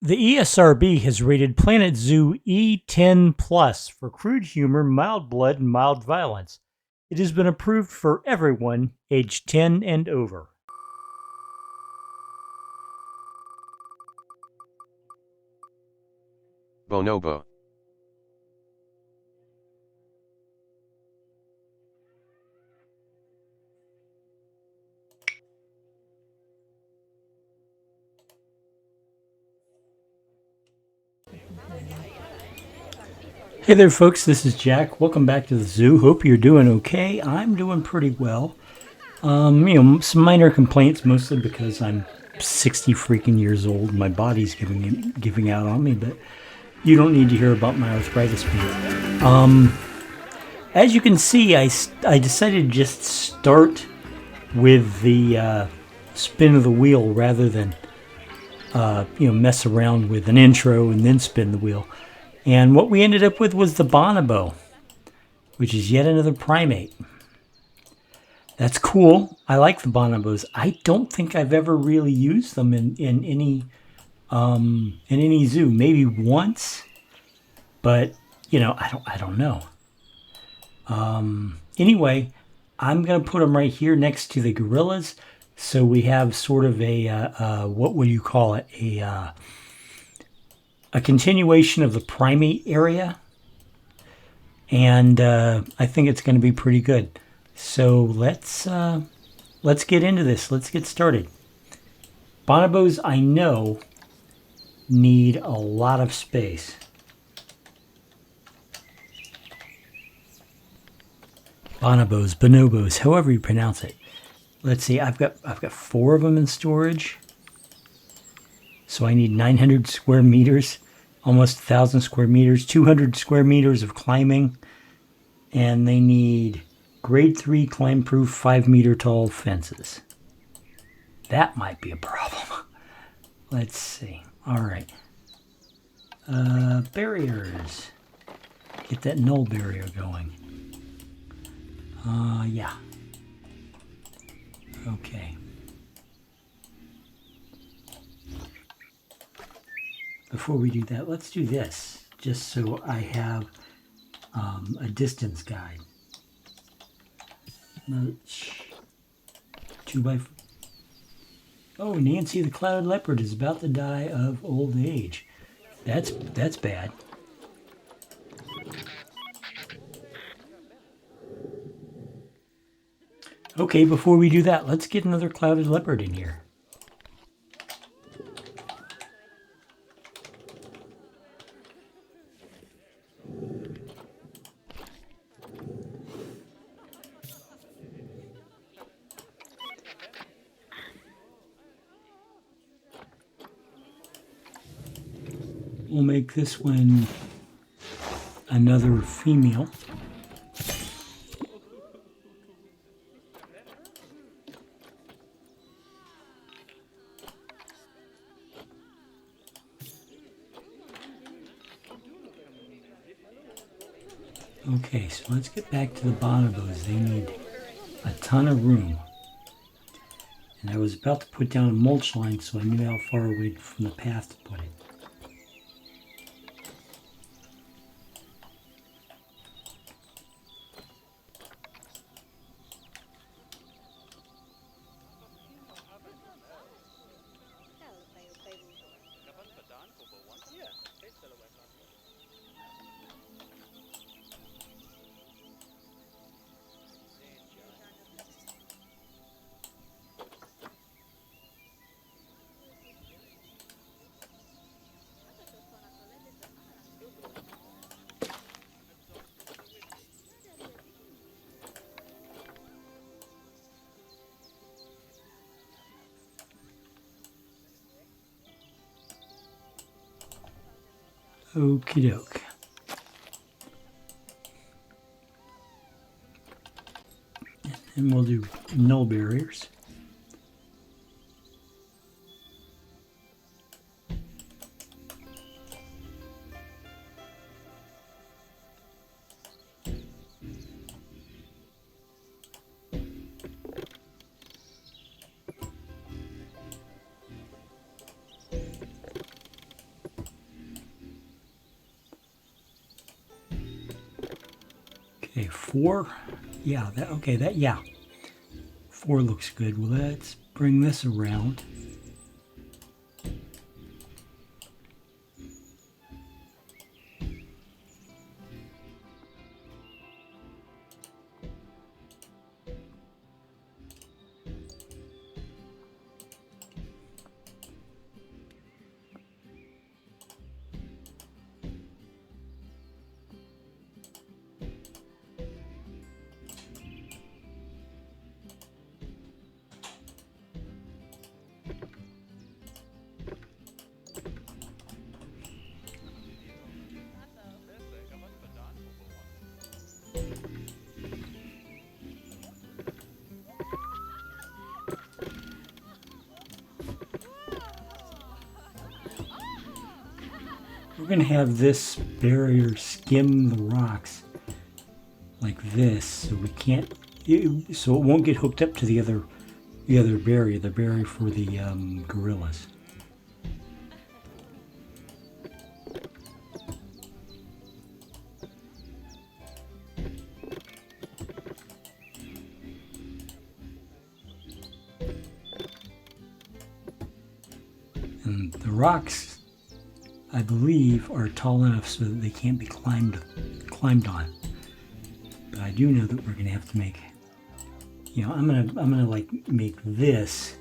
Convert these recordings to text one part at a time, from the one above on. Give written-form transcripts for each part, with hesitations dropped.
The ESRB has rated Planet Zoo E10 Plus for crude humor, mild blood, and mild violence. It has been approved for everyone aged 10 and over. Bonobo. Hey there, folks. This is Jack. Welcome back to the zoo. Hope you're doing okay. I'm doing pretty well. Some minor complaints, mostly because I'm 60 freaking years old. And my body's giving out on me, but you don't need to hear about my arthritis pain. As you can see, I decided to just start with the spin of the wheel rather than mess around with an intro and then spin the wheel. And what we ended up with was the bonobo, which is yet another primate. That's cool. I like the bonobos. I don't think I've ever really used them in any zoo. Maybe once, but I don't know. Anyway, I'm gonna put them right here next to the gorillas, so we have sort of a what would you call it? A continuation of the primate area, and I think it's going to be pretty good. So let's get into this. Let's get started. Bonobos, I know, need a lot of space. Bonobos, however you pronounce it. Let's see. I've got 4 of them in storage. So I need 900 square meters, almost 1,000 square meters, 200 square meters of climbing, and they need grade 3 climb-proof 5-meter tall fences. That might be a problem. Let's see. All right. Barriers. Get that null barrier going. Yeah. Okay. Before we do that, let's do this, just so I have a distance guide. 2x4. Oh, Nancy the cloud leopard is about to die of old age. That's bad. Okay, before we do that, let's get another clouded leopard in here. We'll make this one another female. Okay, so let's get back to the bonobos. They need a ton of room. And I was about to put down a mulch line, so I knew how far away from the path to put it. Okie doke. And we'll do null barriers. 4? Yeah, that okay, that yeah. 4 looks good. Well, let's bring this around. We're going to have this barrier skim the rocks like this, so we can't, so it won't get hooked up to the other barrier, the barrier for the gorillas. And the rocks, I believe, are tall enough so that they can't be climbed on. But I do know that we're going to have to make, you know, I'm gonna like make this.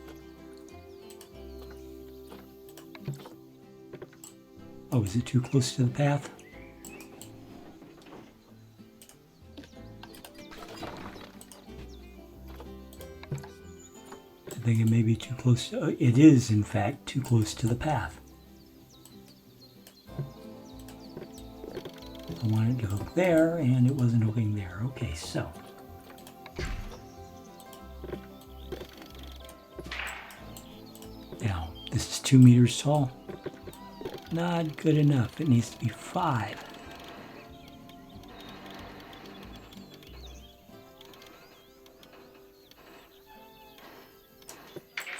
Oh, is it too close to the path? I think it may be too close to, it is in fact too close to the path. I wanted to hook there, and it wasn't hooking there. Okay, so. Now, this is 2 meters tall. Not good enough. It needs to be 5.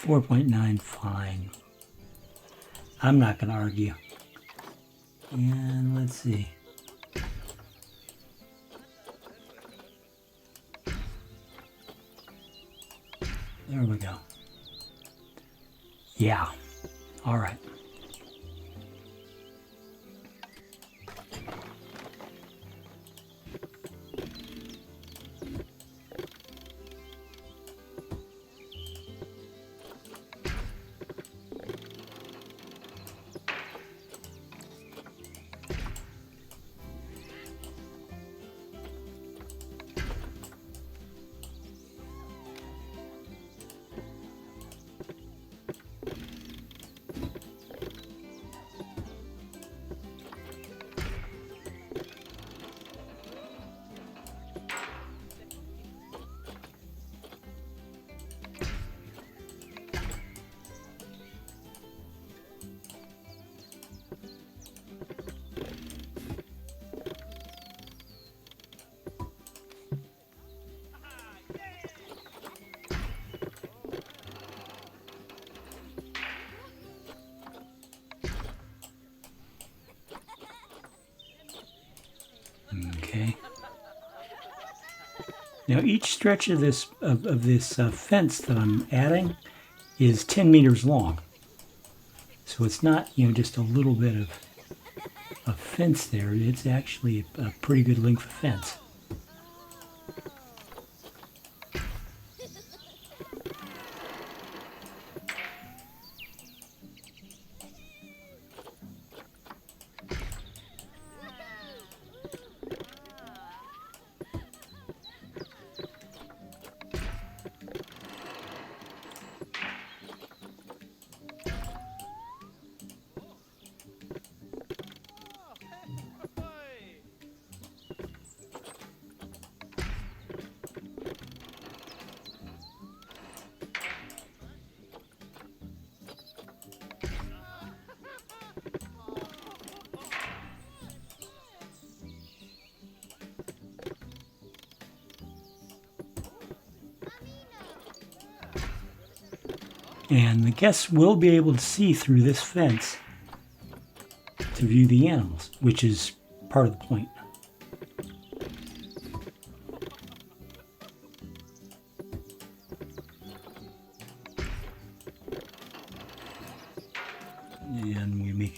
.9, fine. I'm not going to argue. And let's see. There we go. Yeah. All right. Okay. Now each stretch of this fence that I'm adding is 10 meters long. So it's not, you know, just a little bit of fence there. It's actually a pretty good length of fence. And the guests will be able to see through this fence to view the animals, which is part of the point.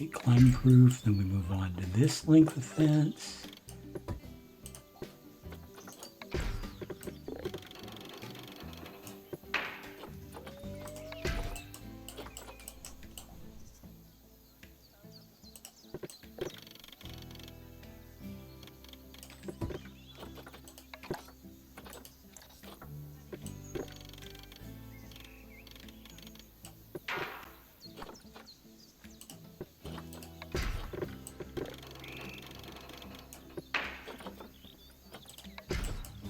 it climb proof. Then we move on to this length of fence.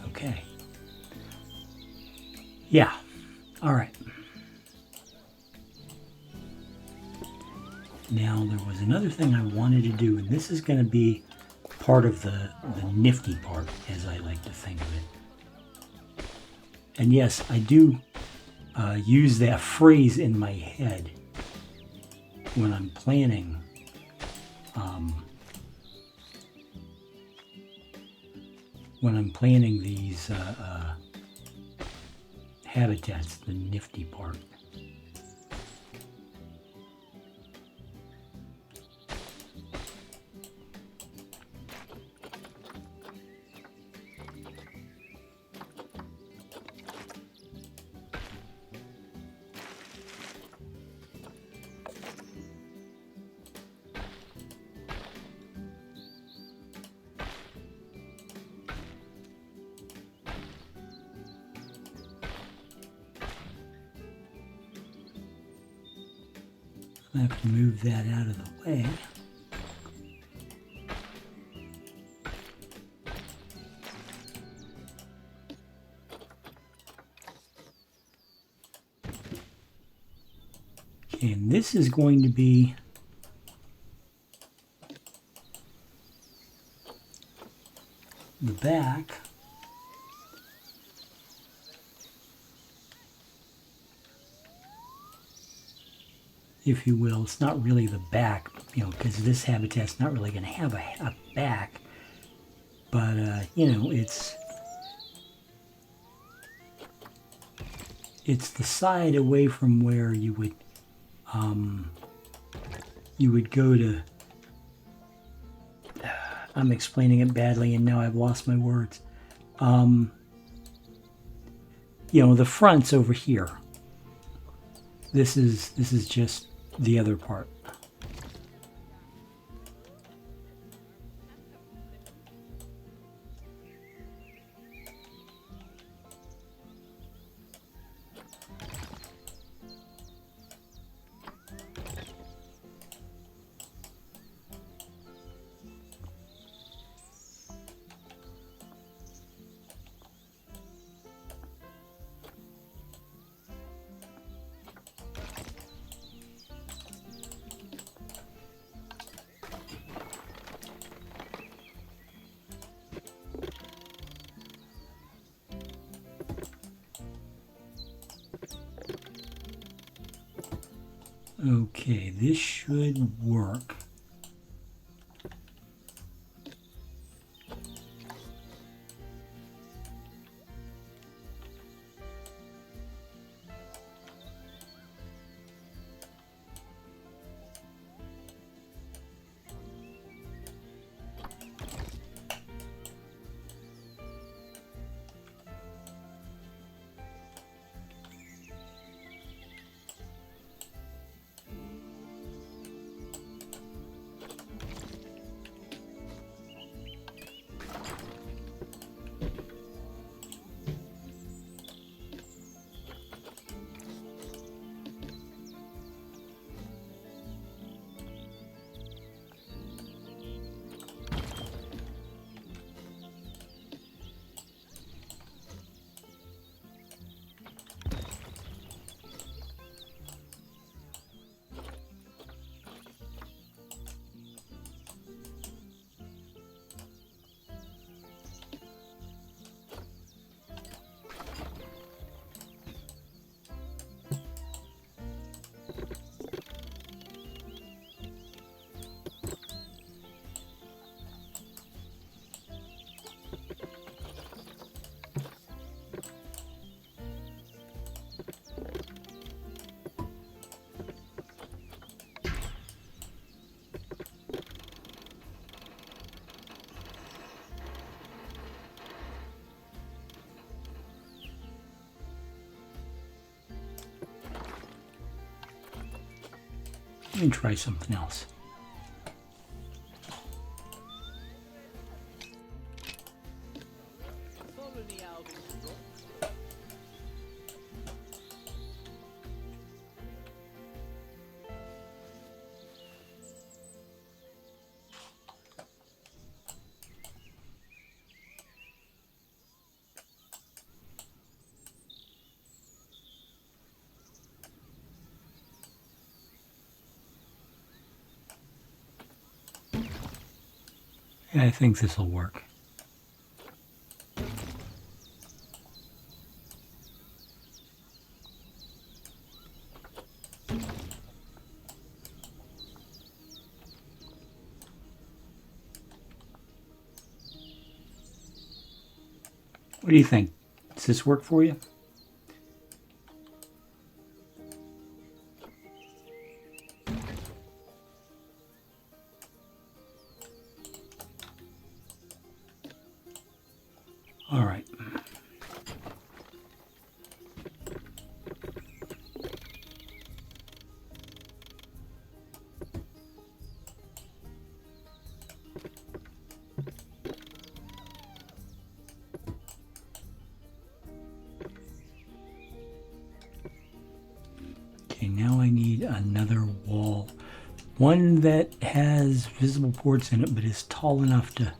Okay. Yeah. All right. Now there was another thing I wanted to do, and this is going to be part of the nifty part, as I like to think of it. And yes, I do use that phrase in my head when I'm planning these habitats, the nifty part. I have to move that out of the way. Okay, and this is going to be the back. If you will. It's not really the back, because this habitat's not really going to have a back. But, it's the side away from where you would go to. I'm explaining it badly, and now I've lost my words. The front's over here. This is just the other part. Okay, this should work. Let me try something else. Yeah, I think this will work. What do you think? Does this work for you? All right. Okay, now I need another wall. One that has visible ports in it, but is tall enough to...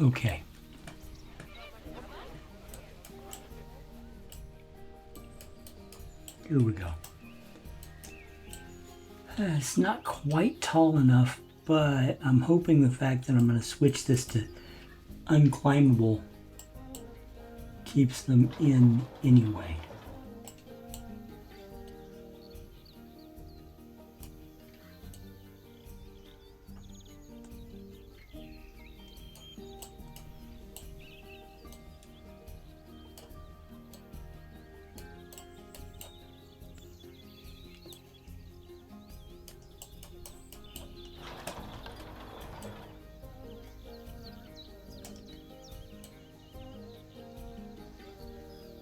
Okay. Here we go. It's not quite tall enough, but I'm hoping the fact that I'm going to switch this to unclimbable keeps them in anyway.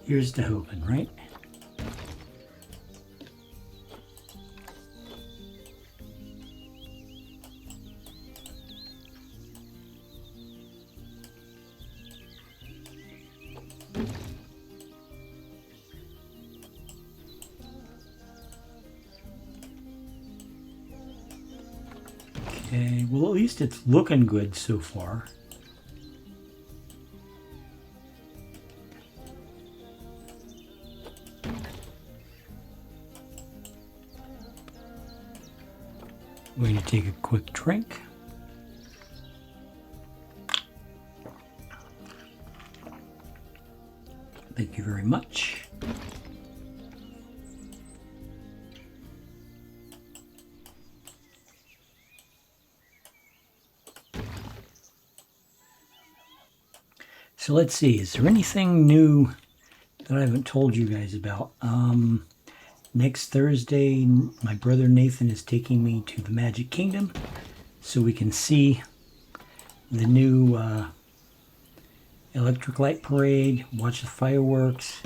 Here's to hoping, right? Okay, well, at least it's looking good so far. I'm going to take a quick drink. Thank you very much. So let's see, is there anything new that I haven't told you guys about? Next Thursday, my brother Nathan is taking me to the Magic Kingdom so we can see the new Electric Light Parade, watch the fireworks,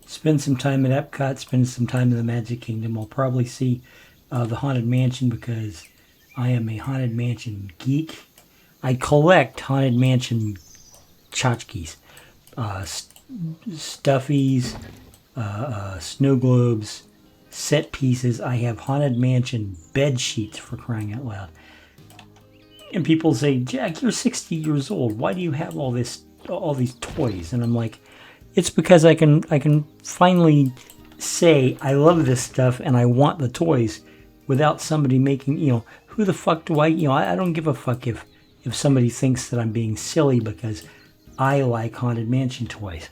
spend some time at Epcot, spend some time in the Magic Kingdom. I'll probably see the Haunted Mansion because I am a Haunted Mansion geek. I collect Haunted Mansion tchotchkes, stuffies, snow globes, set pieces. I have Haunted Mansion bed sheets, for crying out loud. And people say, Jack, you're 60 years old. Why do you have all these toys? And I'm like, it's because I can finally say I love this stuff and I want the toys without somebody making, who the fuck do I don't give a fuck if if somebody thinks that I'm being silly because I like Haunted Mansion toys.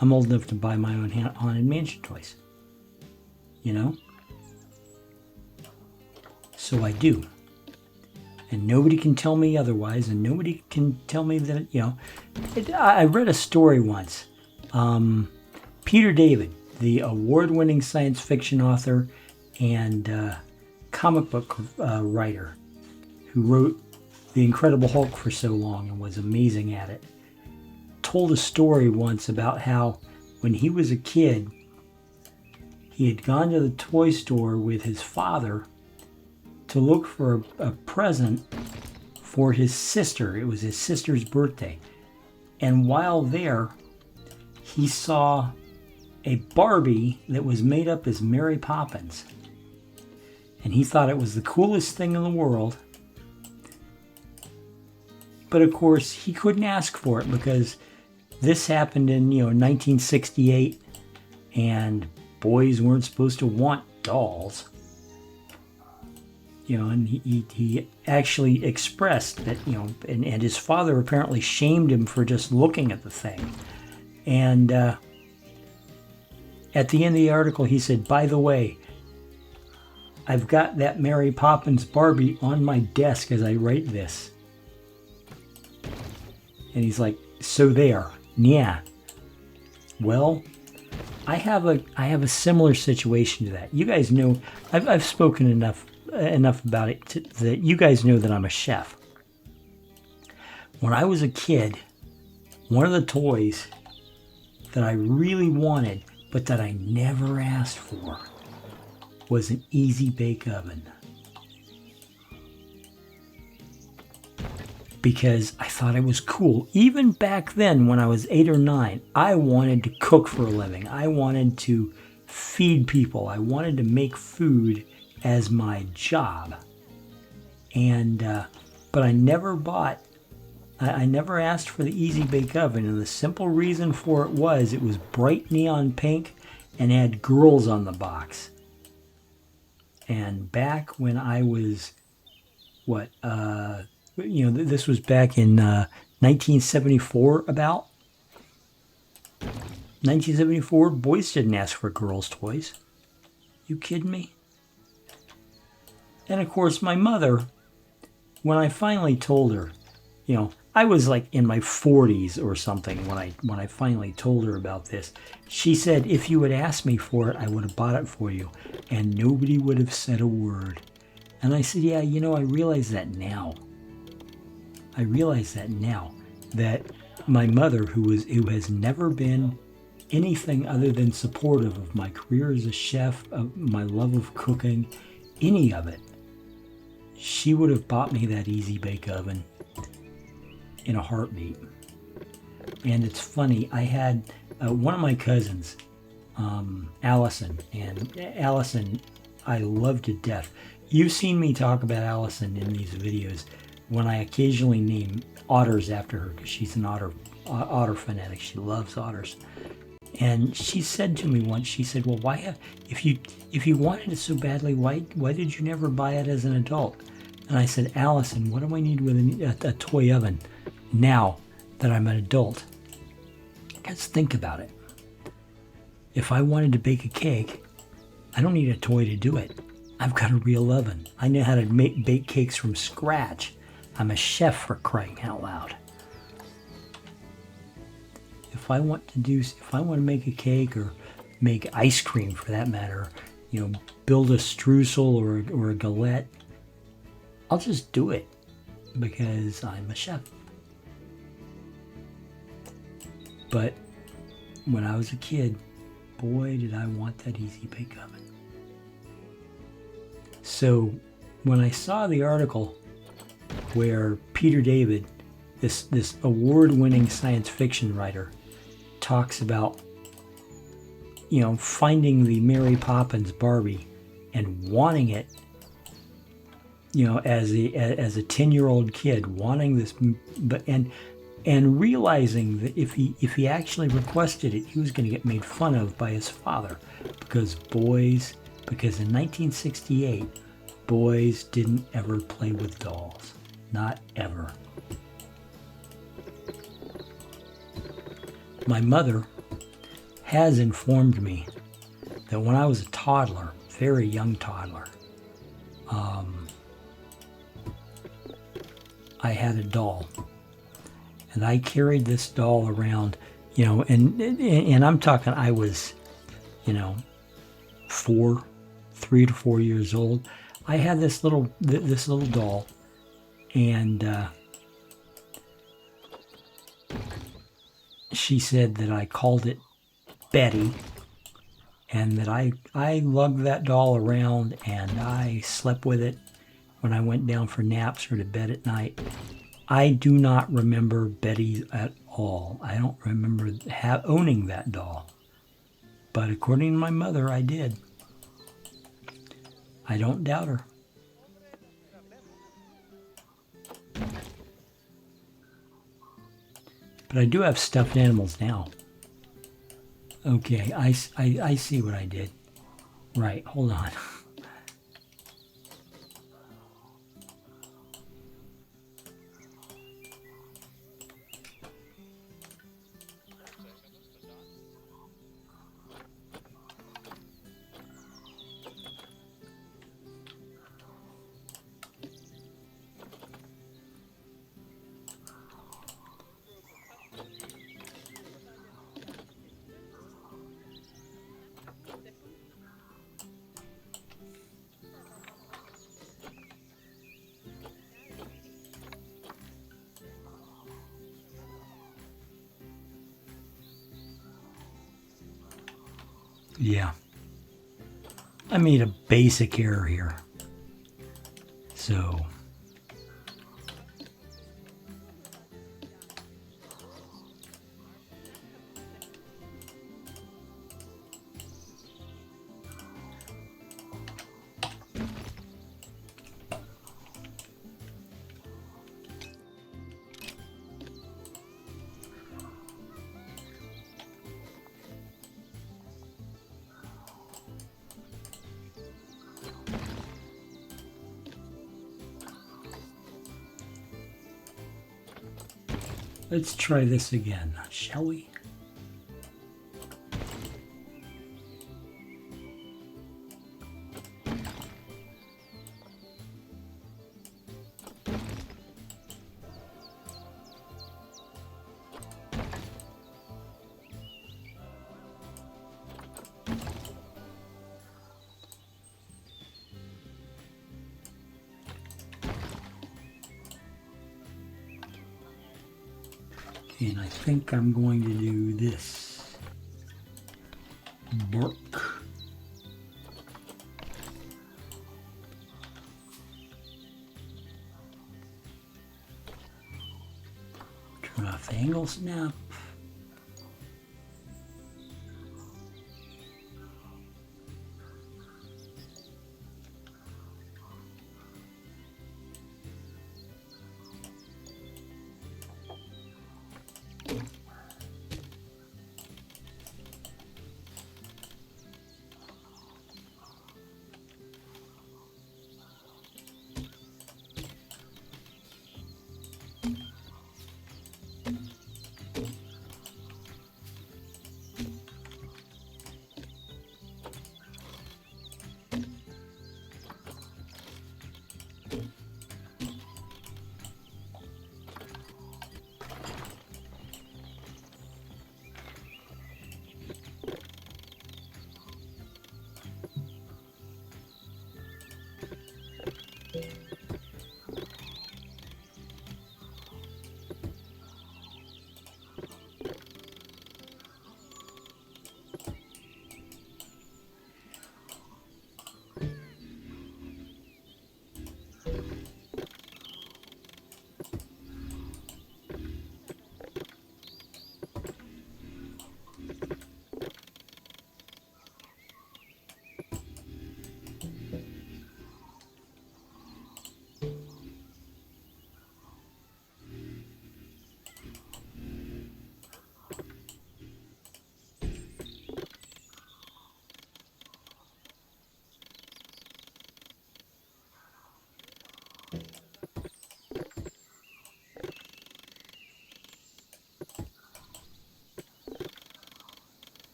I'm old enough to buy my own Haunted Mansion toys. You know? So I do. And nobody can tell me otherwise, and nobody can tell me that, I read a story once. Peter David, the award-winning science fiction author and comic book writer who wrote The Incredible Hulk for so long and was amazing at it, told a story once about how when he was a kid, he had gone to the toy store with his father to look for a present for his sister. It was his sister's birthday. And while there, he saw a Barbie that was made up as Mary Poppins. And he thought it was the coolest thing in the world. But of course, he couldn't ask for it because this happened in, 1968, and boys weren't supposed to want dolls. And he actually expressed that, and his father apparently shamed him for just looking at the thing. And at the end of the article, he said, by the way, I've got that Mary Poppins Barbie on my desk as I write this. And he's like, so there, yeah. Well, I have a similar situation to that. You guys know, I've spoken enough about it that you guys know that I'm a chef. When I was a kid, one of the toys that I really wanted, but that I never asked for, was an easy bake oven. Because I thought it was cool. Even back then, when I was 8 or 9, I wanted to cook for a living. I wanted to feed people. I wanted to make food as my job. And but I never I never asked for the Easy Bake Oven, and the simple reason for it was bright neon pink and had girls on the box. And back when I was this was back in 1974, about 1974. Boys didn't ask for girls' toys. You kidding me? And of course, my mother, when I finally told her, I was like in my 40s or something when I finally told her about this. She said, if you had asked me for it, I would have bought it for you, and nobody would have said a word. And I said, yeah, I realize that now. I realize that now, that my mother, who has never been anything other than supportive of my career as a chef, of my love of cooking, any of it, she would have bought me that Easy Bake Oven in a heartbeat. And it's funny, I had one of my cousins, Allison, and Allison I love to death. You've seen me talk about Allison in these videos when I occasionally name otters after her, because she's an otter fanatic. She loves otters. And she said to me once, she said, well, if you wanted it so badly, why did you never buy it as an adult? And I said, Allison, what do I need with a toy oven now that I'm an adult? Because think about it. If I wanted to bake a cake, I don't need a toy to do it. I've got a real oven. I know how to bake cakes from scratch. I'm a chef, for crying out loud. If I want to make a cake, or make ice cream for that matter, build a streusel or a galette, I'll just do it because I'm a chef. But when I was a kid, boy, did I want that Easy Bake Oven. So when I saw the article where Peter David, this award-winning science fiction writer, talks about, finding the Mary Poppins Barbie and wanting it, as a 10-year-old kid, wanting this, and realizing that if he actually requested it, he was going to get made fun of by his father, because in 1968, boys didn't ever play with dolls. Not ever. My mother has informed me that when I was a toddler, very young toddler, I had a doll, and I carried this doll around, you know, and I'm talking, I was, you know, 3 to 4 years old. I had this little doll, and she said that I called it Betty, and that I lugged that doll around, and I slept with it when I went down for naps or to bed at night. I do not remember Betty at all. I don't remember owning that doll. But according to my mother, I did. I don't doubt her. But I do have stuffed animals now. Okay, I see what I did. Right, hold on. Yeah. I made a basic error here. So let's try this again, shall we? And I think I'm going to do this. Bark. Turn off the angle snap.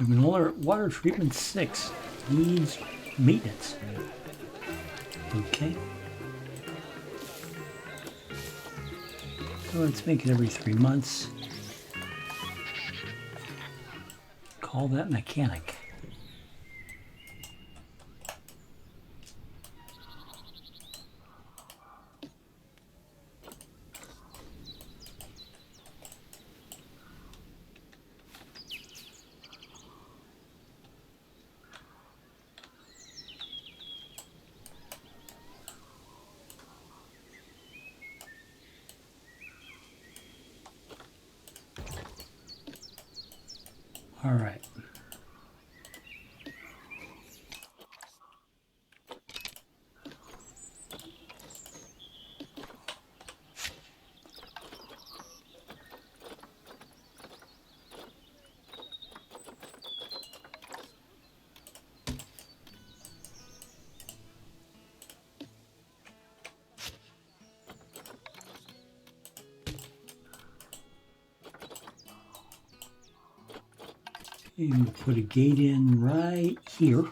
Water treatment 6 needs maintenance. Okay. So let's make it every 3 months. Call that mechanic. All right. And we'll put a gate in right here.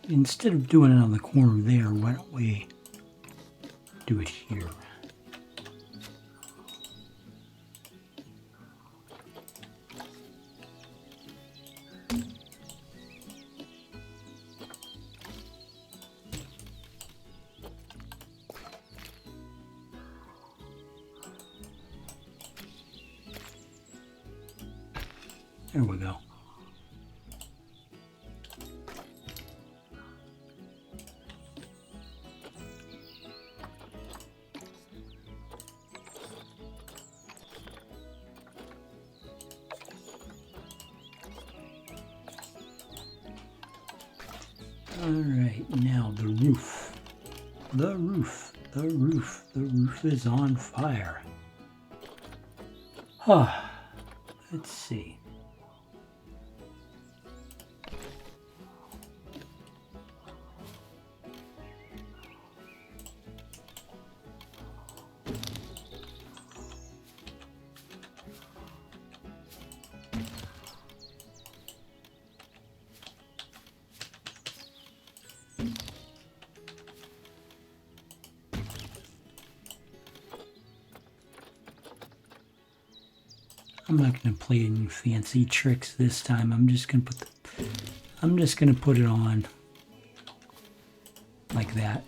Instead of doing it on the corner there, why don't we do it here? There we go. All right, now the roof. The roof is on fire. Let's see. I'm not going to play any fancy tricks this time. I'm just going to put it on like that.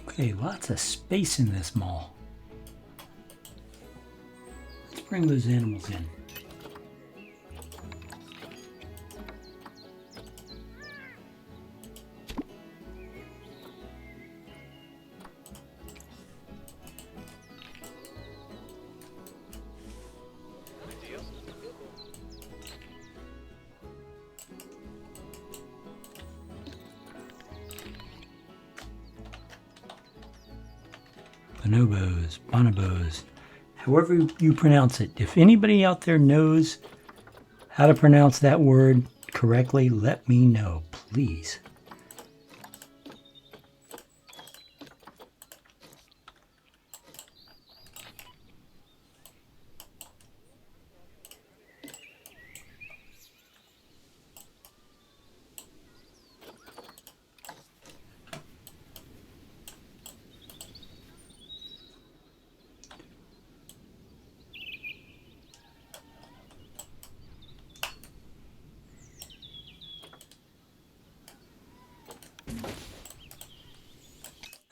Okay, lots of space in this mall. Let's bring those animals in. Bonobos, however you pronounce it. If anybody out there knows how to pronounce that word correctly, let me know, please.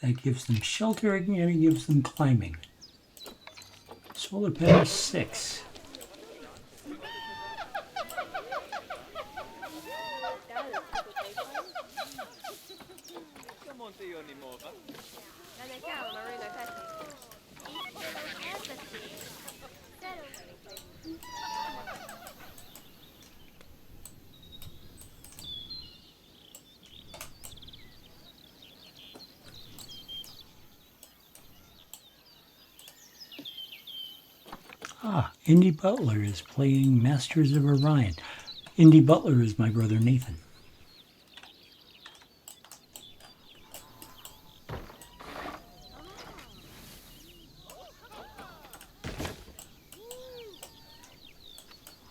That gives them shelter and it gives them climbing. Solar panel 6. Ah, Indy Butler is playing Masters of Orion. Indy Butler is my brother Nathan.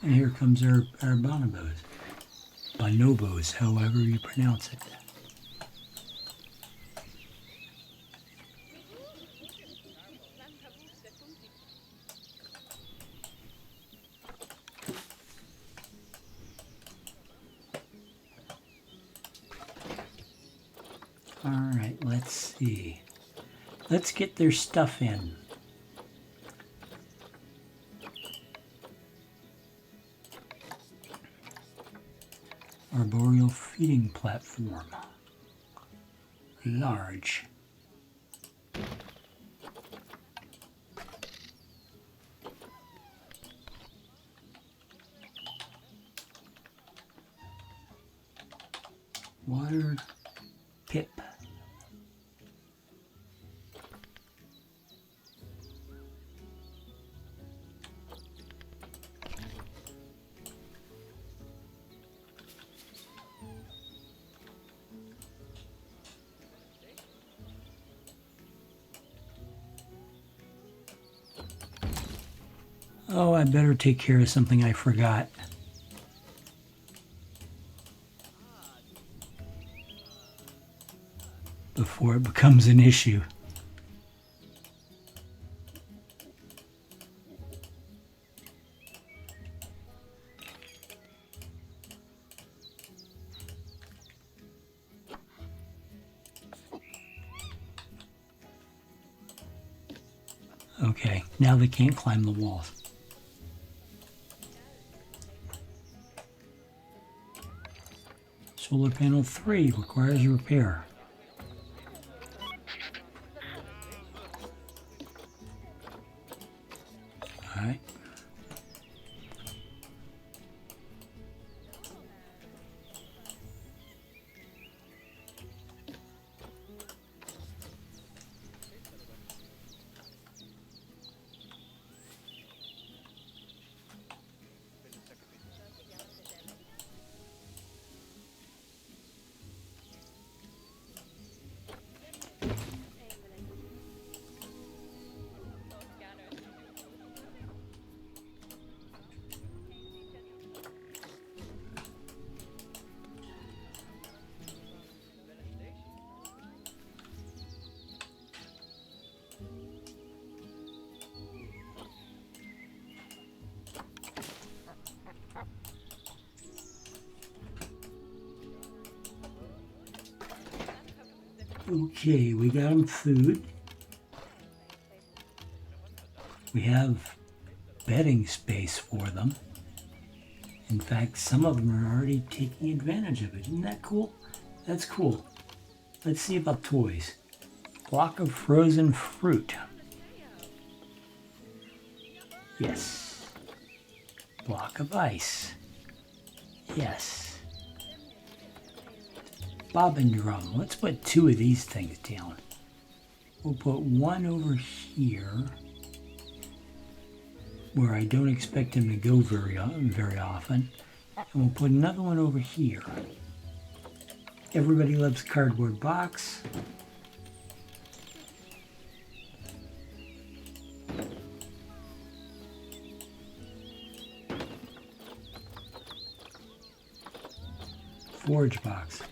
And here comes our bonobos. Bonobos, however you pronounce it. Alright, let's see. Let's get their stuff in. Arboreal feeding platform. Large. Water pip. Oh, I better take care of something I forgot. Before it becomes an issue. Okay, now they can't climb the walls. Solar panel 3 requires repair. Alright. Okay, we got them food. We have bedding space for them. In fact, some of them are already taking advantage of it. Isn't that cool? That's cool. Let's see about toys. Block of frozen fruit. Yes. Block of ice. Yes. Bobbin drum. Let's put 2 of these things down. We'll put one over here where I don't expect him to go very often. And we'll put another one over here. Everybody loves cardboard box. Forage box.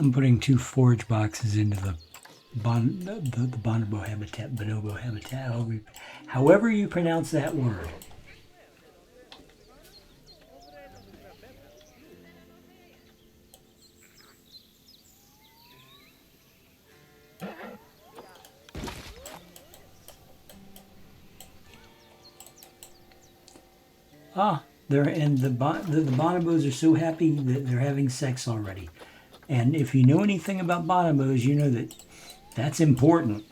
I'm putting 2 forage boxes into the bonobo habitat, however you pronounce that word. The bonobos are so happy that they're having sex already. And if you know anything about bonobos, you know that that's important.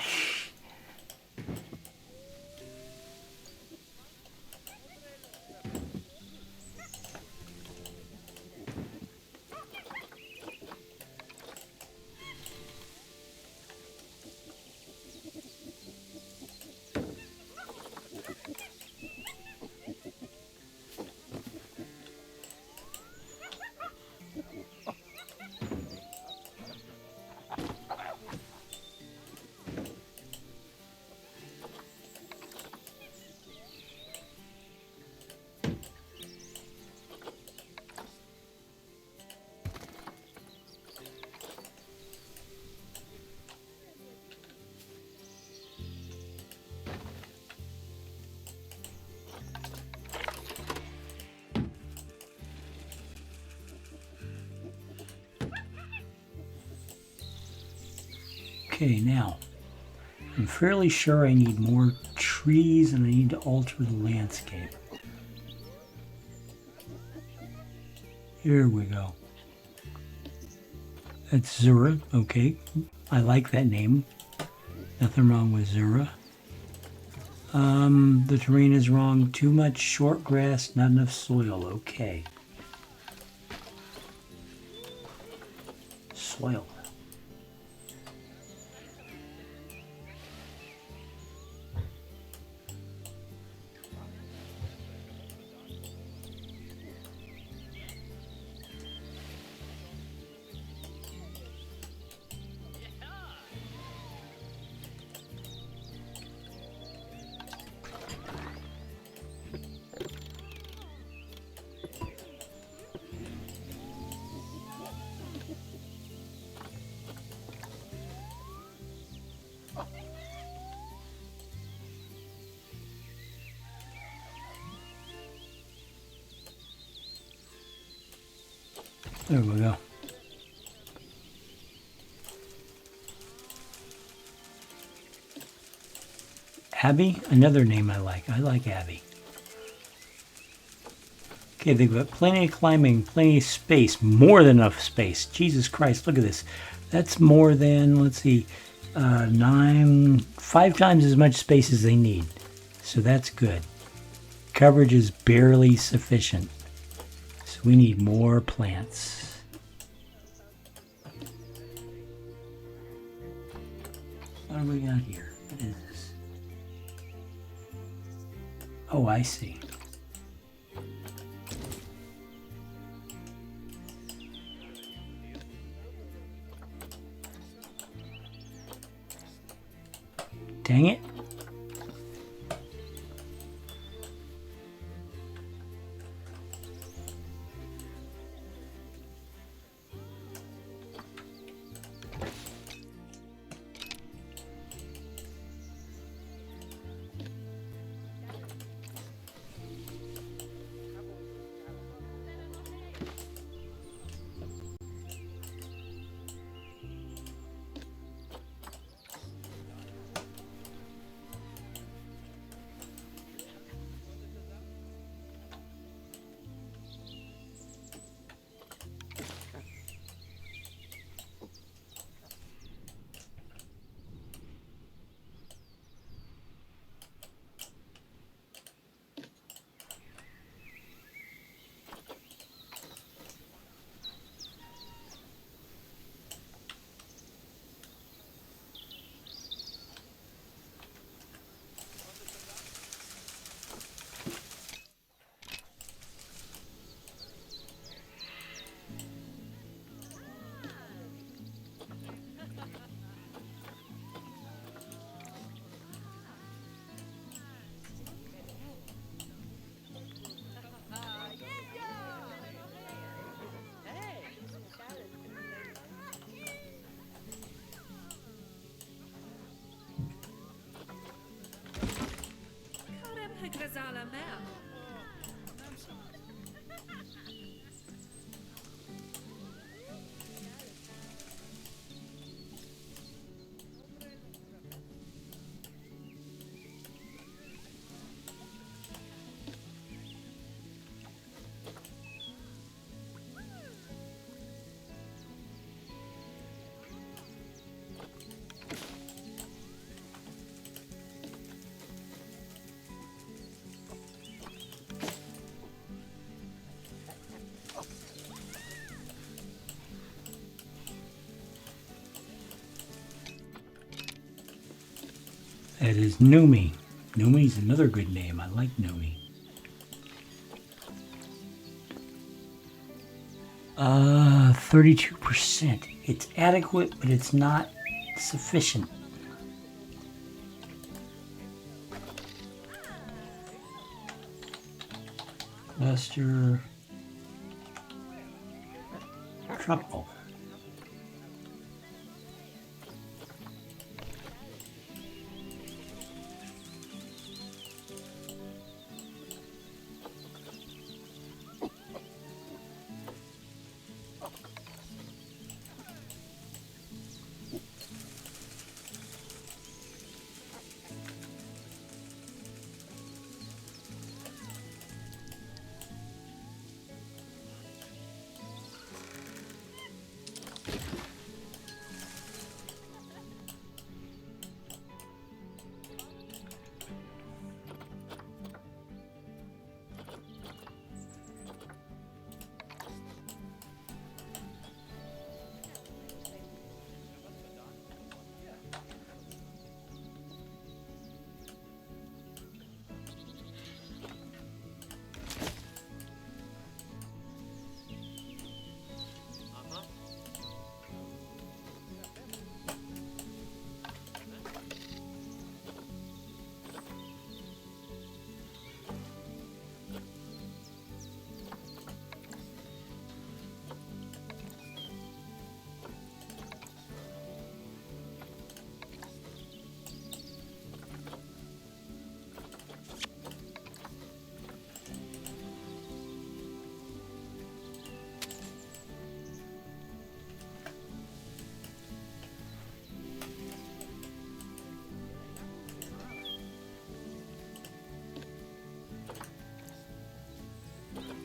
Okay, now, I'm fairly sure I need more trees and I need to alter the landscape. Here we go. That's Zura, okay. I like that name. Nothing wrong with Zura. The terrain is wrong. Too much short grass, not enough soil. Okay. Soil. There we go. Abby, another name I like. I like Abby. Okay, they've got plenty of climbing, plenty of space, more than enough space. Jesus Christ, look at this. That's more than, let's see, 5 times as much space as they need. So that's good. Coverage is barely sufficient. So we need more plants. What do we got here? What is this? Oh, I see. Dang it. That is Numi. Numi's another good name. I like Numi. 32%. It's adequate, but it's not sufficient. Cluster. Trouble.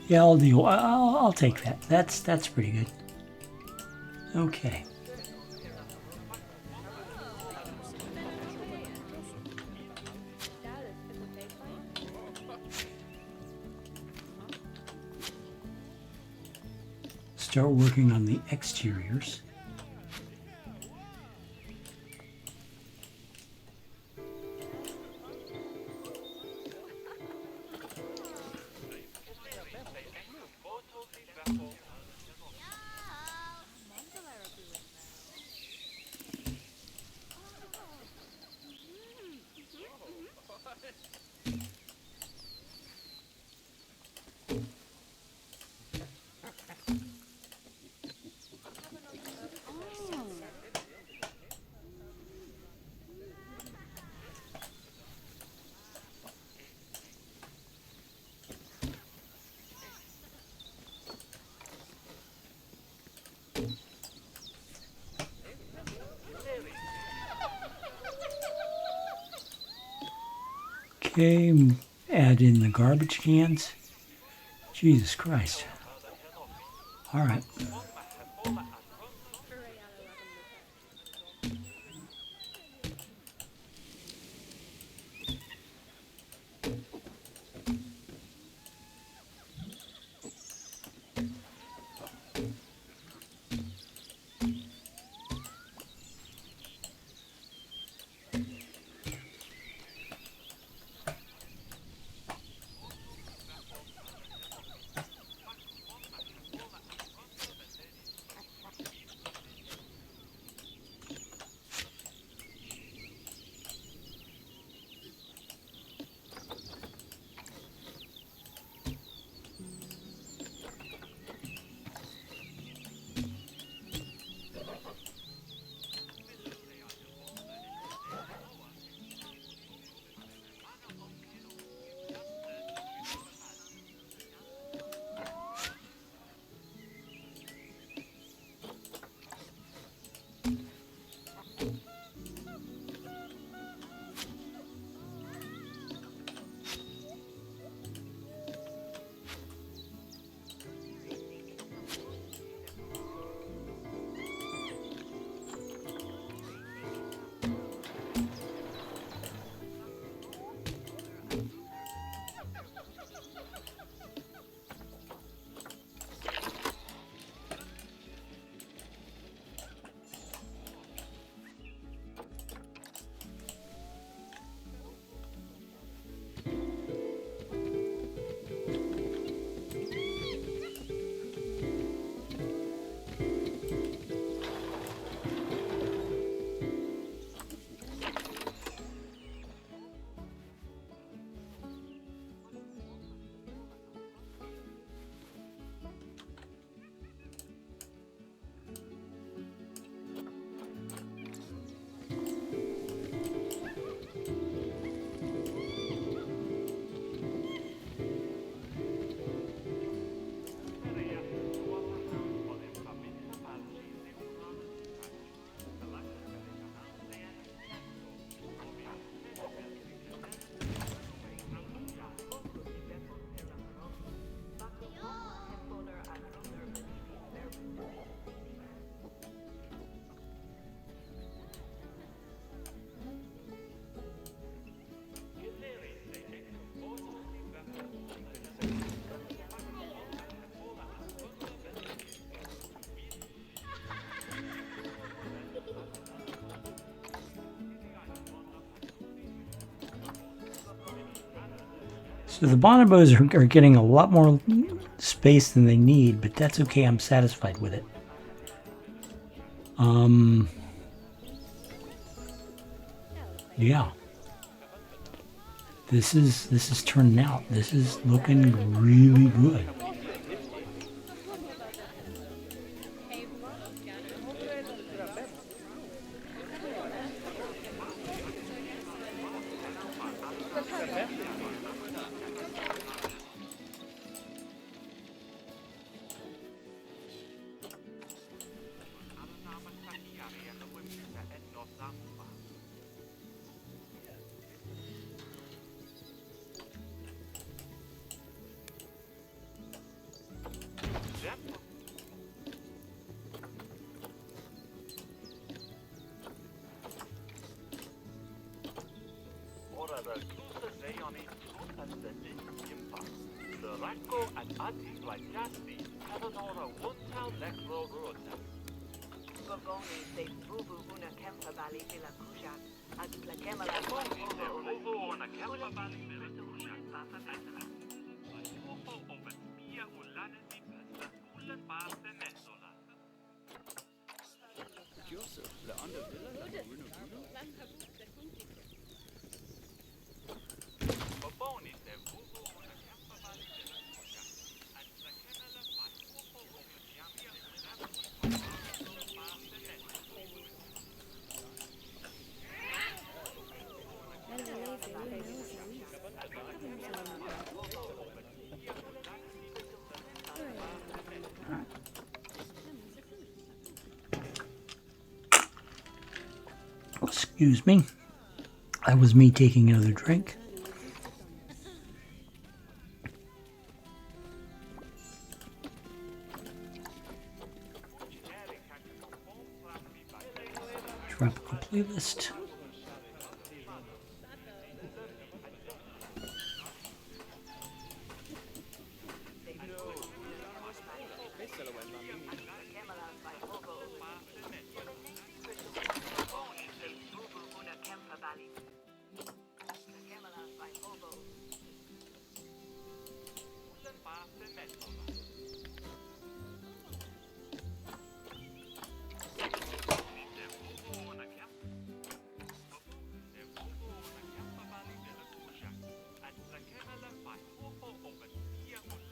Yeah, I'll do. I'll take that. That's pretty good. Okay. Start working on the exteriors. Okay, add in the garbage cans. Jesus Christ. All right. So the bonobos are getting a lot more space than they need, but that's okay. I'm satisfied with it. Yeah. This is turning out. This is looking really good. Excuse me. That was me taking another drink. Tropical playlist.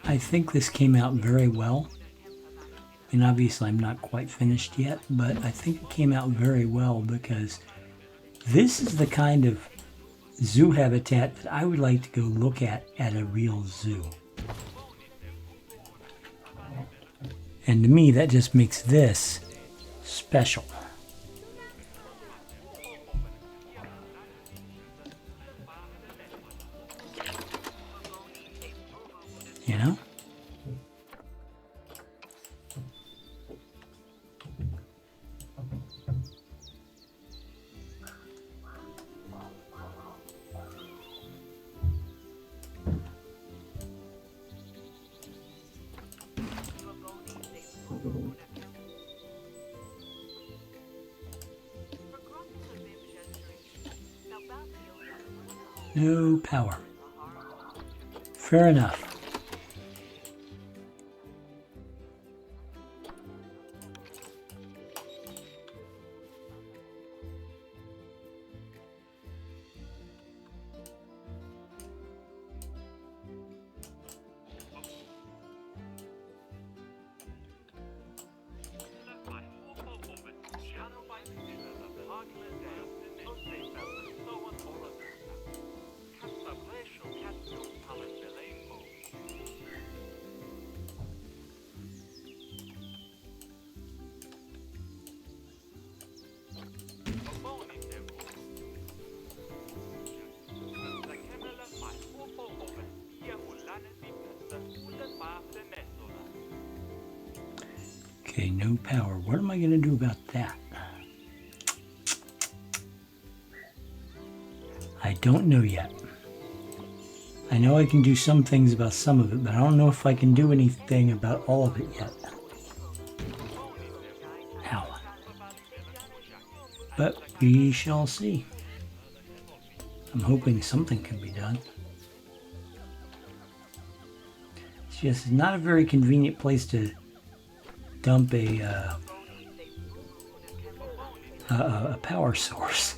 I think this came out very well. And obviously I'm not quite finished yet, but I think it came out very well because this is the kind of zoo habitat that I would like to go look at a real zoo. And to me, that just makes this special. You know? No power. Fair enough. Okay, no power. What am I going to do about that? I don't know yet. I know I can do some things about some of it, but I don't know if I can do anything about all of it yet. Ow. But we shall see. I'm hoping something can be done. just not a very convenient place to dump a power source.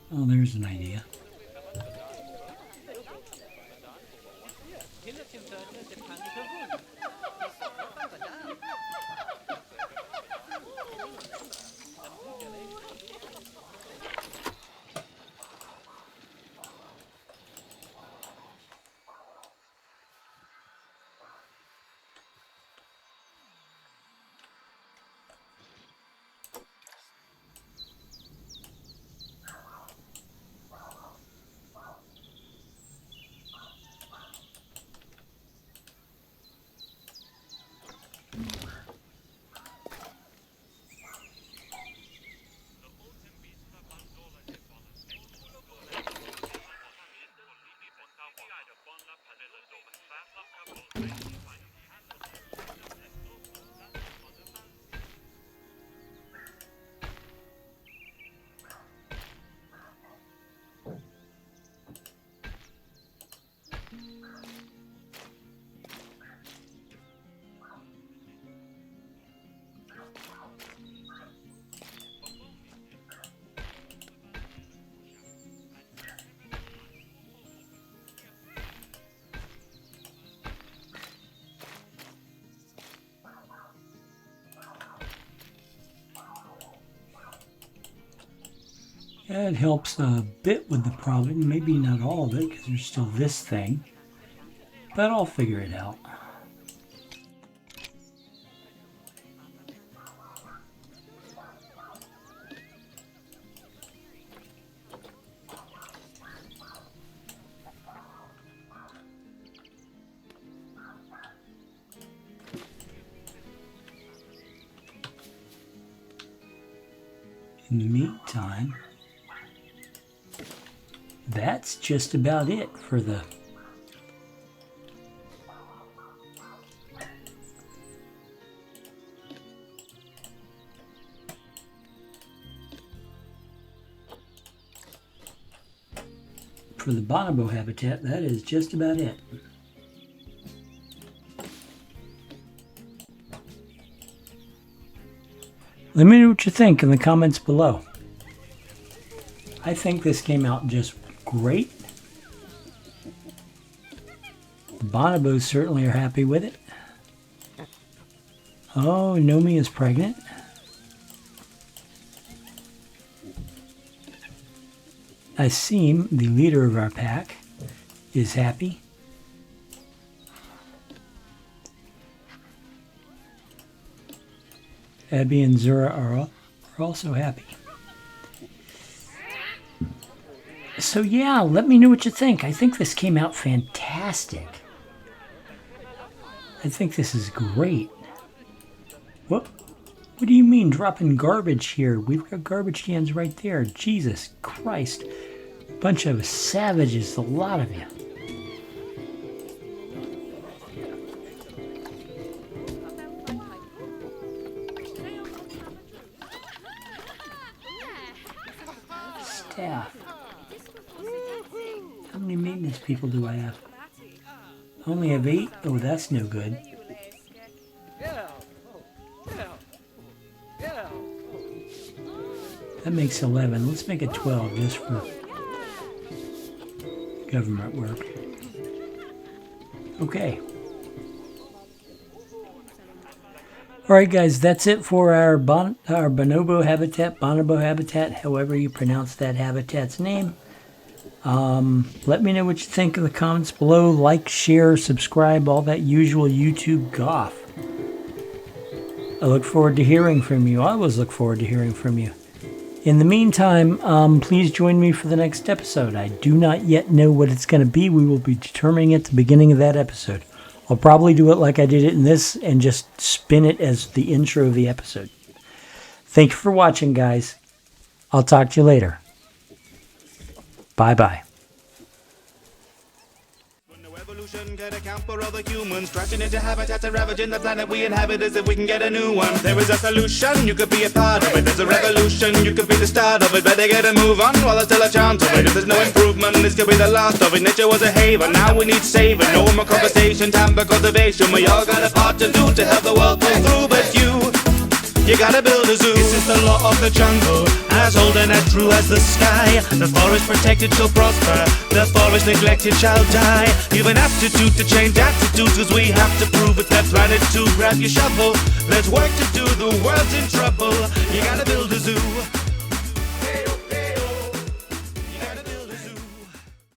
Oh, there's an idea. It helps a bit with the problem, maybe not all of it, because there's still this thing, but I'll figure it out. In the meantime, that's just about it for the bonobo habitat. That is just about it. Let me know what you think in the comments below. I think this came out just great. The bonobos certainly are happy with it. Oh, Nomi is pregnant. Asim, the leader of our pack, is happy. Abby and Zura are also happy. So yeah, let me know what you think. I think this came out fantastic. I think this is great. What do you mean dropping garbage here? We've got garbage cans right there. Jesus Christ. Bunch of savages, a lot of you. Staff. How many maintenance people do I have? I only have 8? Oh, that's no good. That makes 11. Let's make it 12 just for government work. Okay. Alright guys, that's it for our bonobo habitat, however you pronounce that habitat's name. Let me know what you think in the comments below. Like, share, subscribe, all that usual YouTube goff. I look forward to hearing from you. I always look forward to hearing from you. In the meantime, please join me for the next episode. I do not yet know what it's going to be. We will be determining it at the beginning of that episode. I'll probably do it like I did it in this and just spin it as the intro of the episode. Thank you for watching, guys. I'll talk to you later. Bye-bye. Can account for all the humans crashing into habitats and ravaging the planet we inhabit as if we can get a new one. There is a solution, you could be a part of it. There's a revolution, you could be the start of it. Better get a move on while there's still a chance of it. If there's no improvement, this could be the last of it. Nature was a haven, now we need saving. No more conversation, time for cultivation. We all got a part to do to help the world pull through, but you gotta build a zoo. This is the law of the jungle, as old and as true as the sky. The forest protected shall prosper, the forest neglected shall die. You've an aptitude to change attitudes, cause we have to prove it's that planet to grab your shovel. Let's work to do, the world's in trouble. You gotta build a zoo.